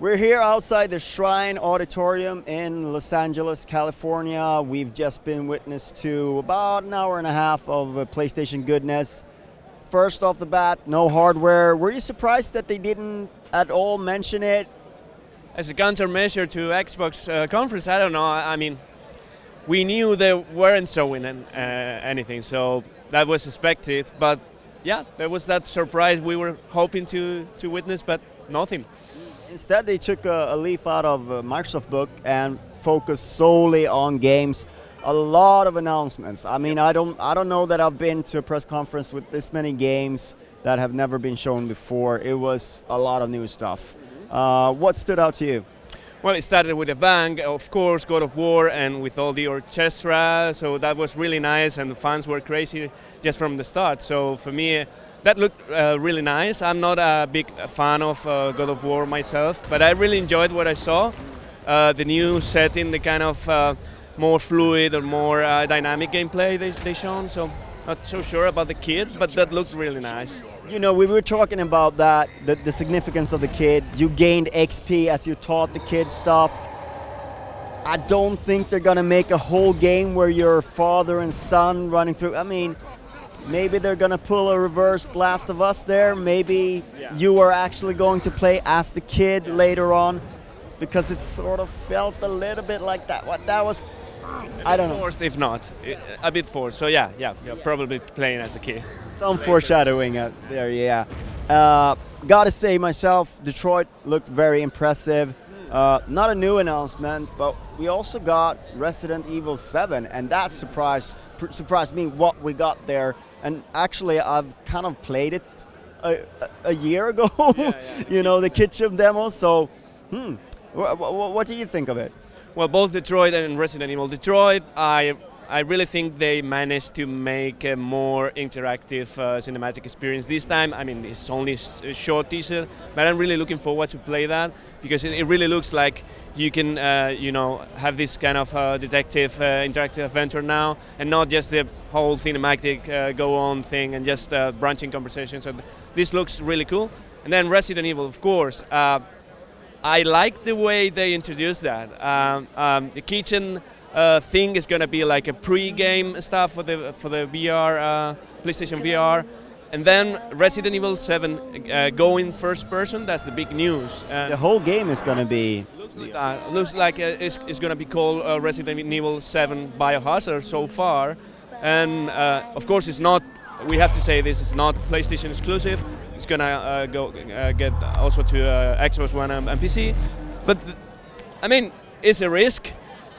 We're here outside the Shrine Auditorium in Los Angeles, California. We've just been witness to about an hour and a half of PlayStation goodness. First off the bat, no hardware. Were you surprised that they didn't at all mention it? As a countermeasure to Xbox conference, I don't know. I mean, we knew they weren't showing anything, so that was expected. But yeah, there was that surprise we were hoping to witness, but nothing. Instead, they took a leaf out of Microsoft book and focused solely on games. A lot of announcements. I mean, I don't know that I've been to a press conference with this many games that have never been shown before. It was a lot of new stuff. What stood out to you? Well, it started with a bang, of course, God of War, and with all the orchestra. So that was really nice, and the fans were crazy just from the start. So for me, that looked really nice. I'm not a big fan of God of War myself, but I really enjoyed what I saw. The new setting, the kind of more fluid or more dynamic gameplay they shown. So not so sure about the kid, but that looked really nice. You know, we were talking about that, the significance of the kid. You gained XP as you taught the kid stuff. I don't think they're gonna make a whole game where you're father and son running through. I mean, maybe they're gonna pull a reverse Last of Us there. Maybe you are actually going to play as the kid later on, because it sort of felt a little bit like that. What that was, I don't know. Forced, if not, a bit forced. So yeah, probably playing as the kid. Some foreshadowing out there, yeah. Gotta say myself, Detroit looked very impressive. Not a new announcement, but we also got Resident Evil 7, and that surprised me what we got there. And actually, I've kind of played it a year ago, you know, the kitchen demo. So, what do you think of it? Well, both Detroit and Resident Evil. Detroit, I really think they managed to make a more interactive cinematic experience this time. I mean, it's only a short teaser, but I'm really looking forward to play that, because it really looks like you can, have this kind of detective interactive adventure now, and not just the whole cinematic go-on thing and just branching conversations. So this looks really cool. And then Resident Evil, of course. I like the way they introduced that. The kitchen thing is going to be like a pre-game stuff for the VR, PlayStation VR. And then Resident Evil 7 going first person, that's the big news. The whole game is going to be... looks like it's going to be called Resident Evil 7 Biohazard so far. And of course it's not, we have to say this is not PlayStation exclusive. It's going to get also to Xbox One and PC. But I mean, it's a risk.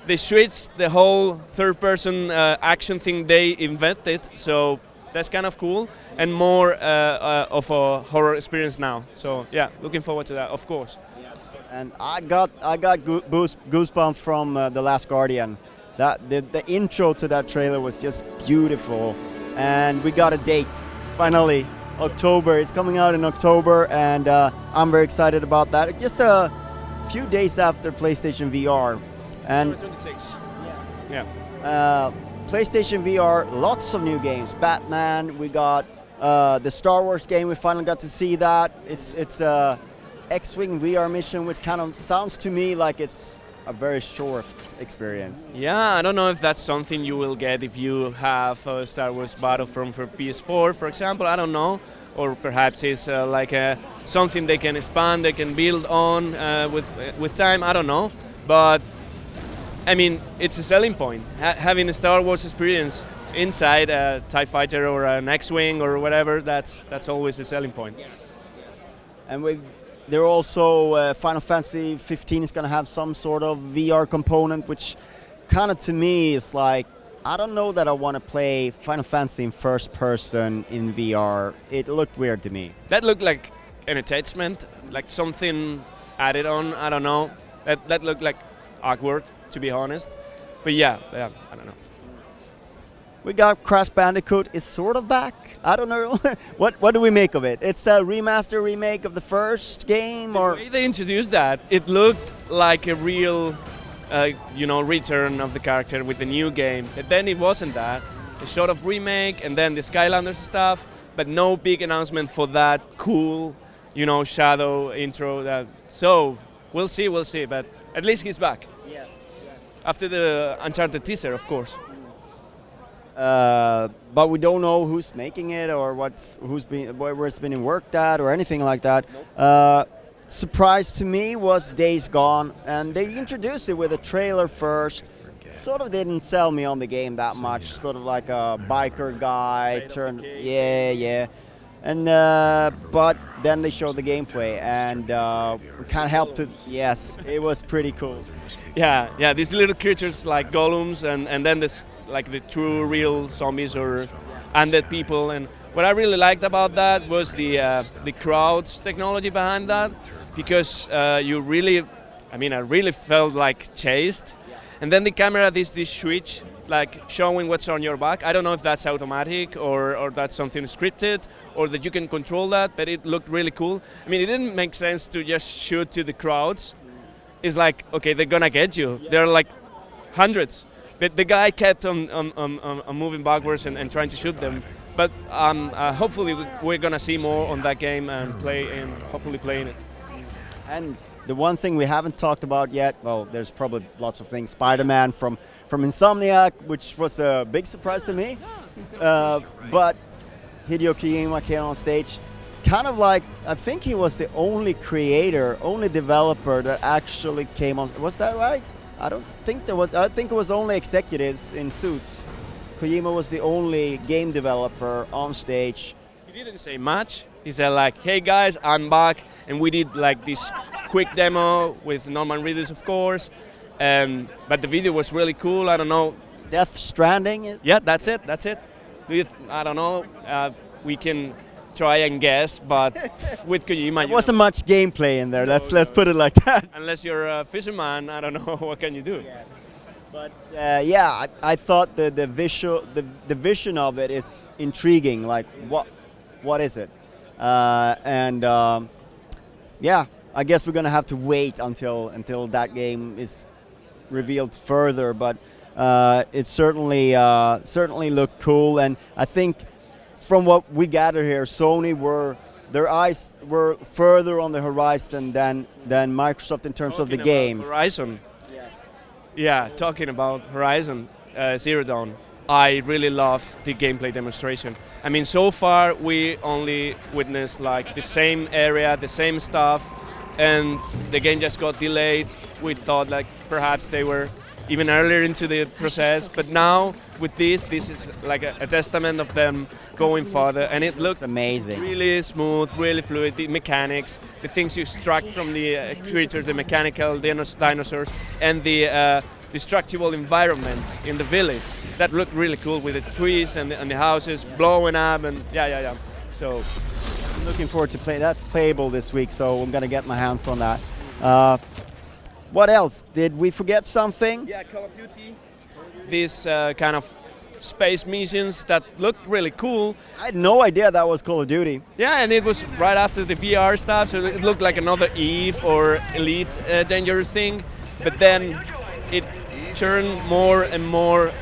They switched the whole third-person action thing they invented, so that's kind of cool, and more of a horror experience now. So yeah, looking forward to that, of course. Yes. And I got goosebumps from The Last Guardian. That the intro to that trailer was just beautiful, and we got a date finally, October. It's coming out in October, and I'm very excited about that. Just a few days after PlayStation VR. And 26. Yes. Yeah. PlayStation VR, lots of new games. Batman, we got the Star Wars game, we finally got to see that. It's a X-Wing VR mission, which kind of sounds to me like it's a very short experience. Yeah, I don't know if that's something you will get if you have Star Wars Battlefront for PS4, for example, I don't know. Or perhaps it's something they can expand, they can build on with time, I don't know. But I mean, it's a selling point. Having a Star Wars experience inside a TIE Fighter or an X-Wing or whatever, that's always a selling point. Yes. And there also Final Fantasy 15 is going to have some sort of VR component, which kind of to me is like, I don't know that I want to play Final Fantasy in first person in VR. It looked weird to me. That looked like an attachment, like something added on, I don't know. That looked like awkward, to be honest. But yeah, I don't know. We got Crash Bandicoot is sort of back. I don't know. What do we make of it? It's a remaster remake of the first game, or the way they introduced that, it looked like a real return of the character with the new game. But then it wasn't that. A sort of remake and then the Skylanders stuff, but no big announcement for that cool, Shadow intro. So we'll see. But at least he's back. Yes. After the Uncharted teaser, of course. But we don't know who's making it or where it's been worked at or anything like that. Nope. Surprise to me was Days Gone, and they introduced it with a trailer first. Sort of didn't sell me on the game that much. Sort of like a biker guy turned, yeah. And but then they showed the gameplay, and we can't help to. Yes, it was pretty cool. Yeah. These little creatures like golems, and then this like the true real zombies or undead people. And what I really liked about that was the crowds technology behind that, because I really felt like chased. And then the camera this switch, like showing what's on your back. I don't know if that's automatic or that's something scripted or that you can control that, but it looked really cool. I mean, it didn't make sense to just shoot to the crowds. It's like, okay, they're gonna get you. There are like hundreds. But the guy kept on moving backwards and trying to shoot them. But hopefully we're gonna see more on that game and hopefully playing it. And the one thing we haven't talked about yet, well, there's probably lots of things. Spider-Man from Insomniac, which was a big surprise to me. But Hideo Kojima came on stage, kind of like, I think he was the only developer that actually came on. Was that right? I think it was only executives in suits. Kojima was the only game developer on stage. He didn't say much. He said like, hey guys, I'm back, and we did like this quick demo with Norman Reedus, of course, but the video was really cool. I don't know. Death Stranding? Yeah, that's it. I don't know. We can try and guess, but with Kojima... There wasn't much gameplay in there, let's put it like that. Unless you're a fisherman, I don't know, what can you do? Yes. But I thought the vision of it is intriguing, like what is it? I guess we're gonna have to wait until that game is revealed further. But it certainly looked cool, and I think from what we gather here, Sony their eyes were further on the horizon than Microsoft in terms of the games. Horizon. Yes. Yeah, talking about Horizon Zero Dawn. I really loved the gameplay demonstration. I mean, so far we only witnessed like the same area, the same stuff, and the game just got delayed. We thought like perhaps they were even earlier into the process, but now with this is like a testament of them going further, and it looks amazing. Really smooth, really fluid. The mechanics, the things you extract from the creatures, the mechanical dinosaurs, and the destructible environments in the village that look really cool with the trees and the houses blowing up, and yeah. So I'm looking forward to play. That's playable this week, so I'm gonna get my hands on that. What else? Did we forget something? Yeah, Call of Duty. These kind of space missions that looked really cool. I had no idea that was Call of Duty. Yeah, and it was right after the VR stuff, so it looked like another EVE or Elite Dangerous thing. But then it turned more and more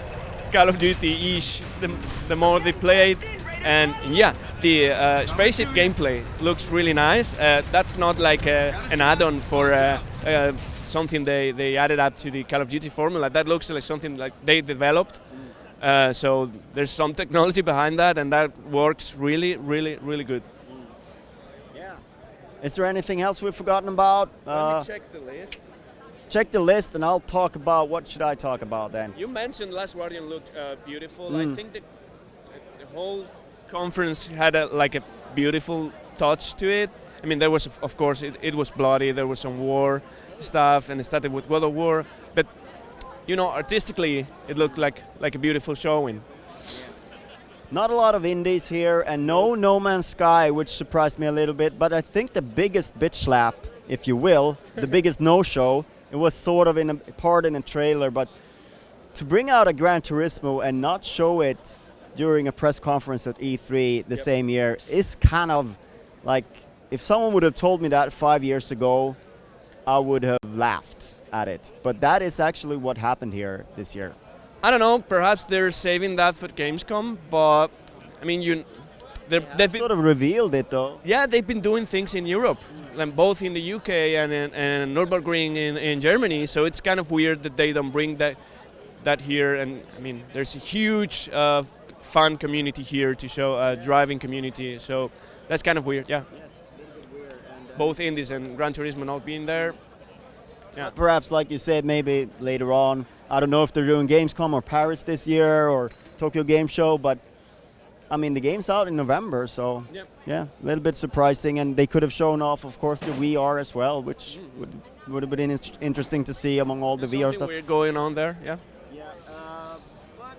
Call of Duty-ish the more they played. And yeah, the spaceship gameplay looks really nice. That's not like an add-on for something they added up to the Call of Duty formula. That looks like something like they developed. So there's some technology behind that, and that works really, really, really good. Yeah. Is there anything else we've forgotten about? Let me check the list. Check the list, and I'll talk about what should I talk about then. You mentioned Last Guardian looked beautiful. I think the whole conference had a beautiful touch to it. I mean, there was, of course, it was bloody. There was some war stuff, and it started with God of War. But artistically, it looked like a beautiful showing. Not a lot of indies here, and No Man's Sky, which surprised me a little bit. But I think the biggest bitch slap, if you will, the biggest no-show, it was sort of in a trailer. But to bring out a Gran Turismo and not show it during a press conference at E3 the same year is kind of like, if someone would have told me that 5 years ago, I would have have laughed at it. But that is actually what happened here this year. I don't know. Perhaps they're saving that for Gamescom, but I mean, they've been, Sort of revealed it though. yeah, they've been doing things in Europe, like both in the UK and Nürburgring in Germany. So it's kind of weird that they don't bring that here. And I mean, there's a huge fun community here to show, driving community. So that's kind of weird, yeah. Yes, a little bit weird. And, Both Indies and Gran Turismo not being there. Yeah. perhaps, like you said, maybe later on. I don't know if they're doing Gamescom or Paris this year or Tokyo Game Show, but I mean the game's out in November, so Yep. yeah, a little bit surprising. And they could have shown off, of course, the VR as well, which would have been interesting to see among all the VR Something stuff. weird going on there, yeah. Yeah, but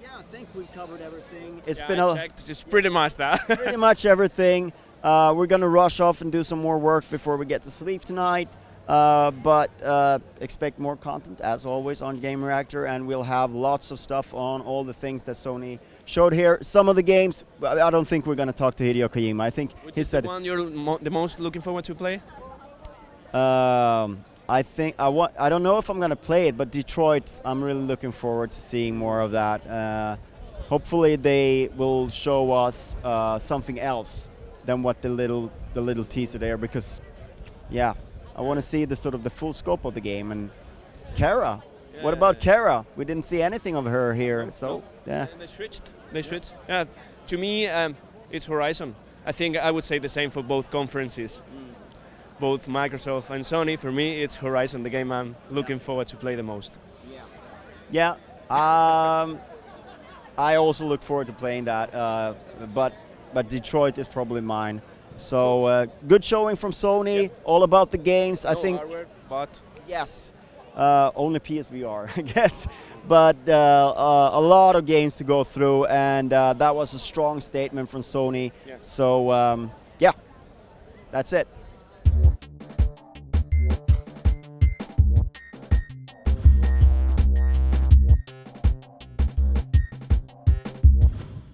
yeah, I think we covered everything. It's Yeah, been I a checked, just pretty much that. pretty much everything. We're gonna rush off and do some more work before we get to sleep tonight. But expect more content as always on Gamereactor, and we'll have lots of stuff on all the things that Sony showed here. Some of the games, I don't think we're gonna talk to Hideo Kojima. I think Which he is said the one you're the most looking forward to play? I think I don't know if I'm gonna play it, but Detroit, I'm really looking forward to seeing more of that. Hopefully they will show us something else than what the little teaser there, because yeah, I want to see the sort of the full scope of the game. And Kara, what about Kara? We didn't see anything of her here, so yeah. They switched. They switched. Yeah, to me, it's Horizon. I think I would say the same for both conferences, both Microsoft and Sony. For me, it's Horizon, the game I'm looking forward to play the most. Yeah, I also look forward to playing that, but Detroit is probably mine. So good showing from Sony, all about the games. I No think hardware, but yes, only PSVR, I guess. But a lot of games to go through, and that was a strong statement from Sony. Yeah. So yeah, that's it.